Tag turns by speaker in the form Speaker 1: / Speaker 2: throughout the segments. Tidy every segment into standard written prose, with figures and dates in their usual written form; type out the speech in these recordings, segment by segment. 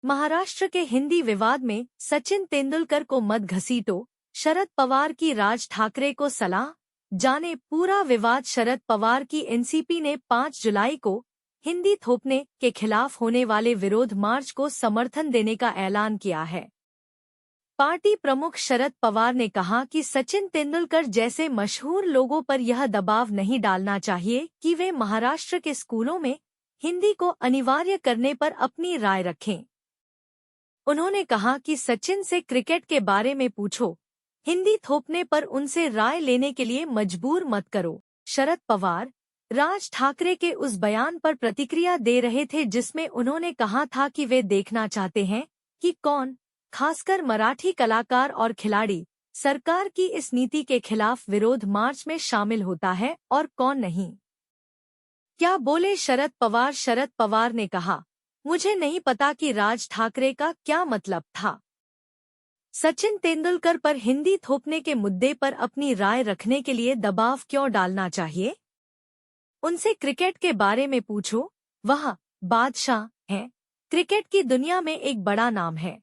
Speaker 1: महाराष्ट्र के हिंदी विवाद में सचिन तेंदुलकर को मत घसीटो, शरद पवार की राज ठाकरे को सलाह। जाने पूरा विवाद। शरद पवार की एनसीपी ने 5 जुलाई को हिंदी थोपने के खिलाफ होने वाले विरोध मार्च को समर्थन देने का ऐलान किया है। पार्टी प्रमुख शरद पवार ने कहा कि सचिन तेंदुलकर जैसे मशहूर लोगों पर यह दबाव नहीं डालना चाहिए कि वे महाराष्ट्र के स्कूलों में हिंदी को अनिवार्य करने पर अपनी राय रखें। उन्होंने कहा कि सचिन से क्रिकेट के बारे में पूछो, हिंदी थोपने पर उनसे राय लेने के लिए मजबूर मत करो। शरद पवार राज ठाकरे के उस बयान पर प्रतिक्रिया दे रहे थे जिसमें उन्होंने कहा था कि वे देखना चाहते हैं कि कौन, खासकर मराठी कलाकार और खिलाड़ी, सरकार की इस नीति के खिलाफ विरोध मार्च में शामिल होता है और कौन नहीं। क्या बोले शरद पवार? शरद पवार ने कहा, मुझे नहीं पता कि राज ठाकरे का क्या मतलब था। सचिन तेंदुलकर पर हिंदी थोपने के मुद्दे पर अपनी राय रखने के लिए दबाव क्यों डालना चाहिए? उनसे क्रिकेट के बारे में पूछो, वह बादशाह हैं, क्रिकेट की दुनिया में एक बड़ा नाम है।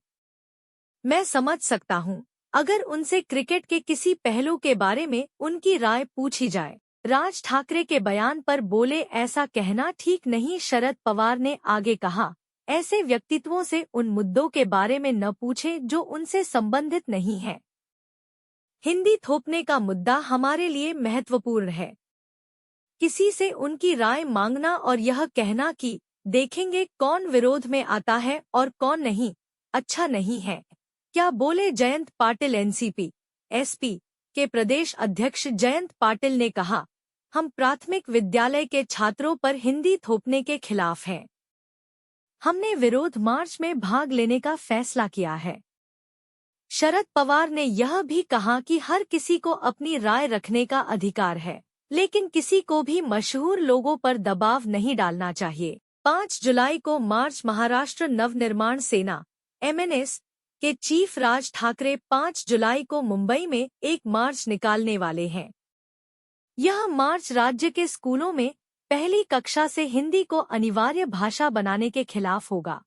Speaker 1: मैं समझ सकता हूं अगर उनसे क्रिकेट के किसी पहलू के बारे में उनकी राय पूछी जाए। राज ठाकरे के बयान पर बोले, ऐसा कहना ठीक नहीं। शरद पवार ने आगे कहा, ऐसे व्यक्तित्वों से उन मुद्दों के बारे में न पूछें जो उनसे संबंधित नहीं है। हिंदी थोपने का मुद्दा हमारे लिए महत्वपूर्ण है। किसी से उनकी राय मांगना और यह कहना कि देखेंगे कौन विरोध में आता है और कौन नहीं, अच्छा नहीं है। क्या बोले जयंत पाटिल? एनसीपी एसपी के प्रदेश अध्यक्ष जयंत पाटिल ने कहा, हम प्राथमिक विद्यालय के छात्रों पर हिंदी थोपने के खिलाफ हैं। हमने विरोध मार्च में भाग लेने का फैसला किया है। शरद पवार ने यह भी कहा कि हर किसी को अपनी राय रखने का अधिकार है, लेकिन किसी को भी मशहूर लोगों पर दबाव नहीं डालना चाहिए। 5 जुलाई को मार्च। महाराष्ट्र नवनिर्माण सेना एमएनएस के चीफ राज ठाकरे 5 जुलाई को मुंबई में एक मार्च निकालने वाले हैं। यह मार्च राज्य के स्कूलों में पहली कक्षा से हिंदी को अनिवार्य भाषा बनाने के खिलाफ होगा।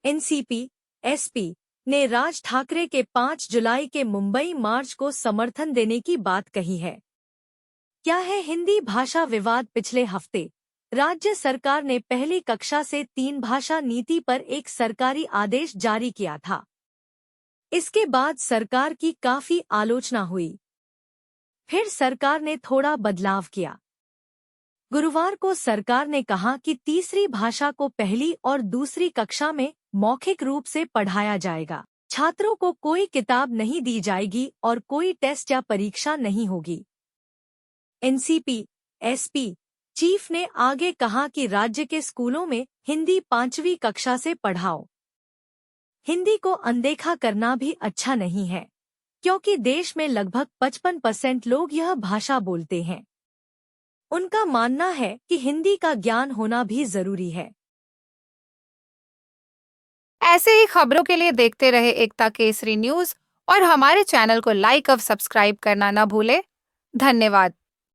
Speaker 1: एनसीपी एसपी ने राज ठाकरे के 5 जुलाई के मुंबई मार्च को समर्थन देने की बात कही है। क्या है हिंदी भाषा विवाद? पिछले हफ्ते राज्य सरकार ने पहली कक्षा से 3 भाषा नीति पर एक सरकारी आदेश जारी किया था। इसके बाद सरकार की काफी आलोचना हुई। फिर सरकार ने थोड़ा बदलाव किया। गुरुवार को सरकार ने कहा कि तीसरी भाषा को पहली और दूसरी कक्षा में मौखिक रूप से पढ़ाया जाएगा। छात्रों को कोई किताब नहीं दी जाएगी और कोई टेस्ट या परीक्षा नहीं होगी। एनसीपी एसपी चीफ ने आगे कहा कि राज्य के स्कूलों में हिंदी 5वीं कक्षा से पढ़ाओ। हिंदी को अनदेखा करना भी अच्छा नहीं है, क्योंकि देश में लगभग 55% लोग यह भाषा बोलते हैं। उनका मानना है कि हिंदी का ज्ञान होना भी जरूरी है।
Speaker 2: ऐसे ही खबरों के लिए देखते रहे एकता केसरी न्यूज और हमारे चैनल को लाइक और सब्सक्राइब करना न भूले। धन्यवाद।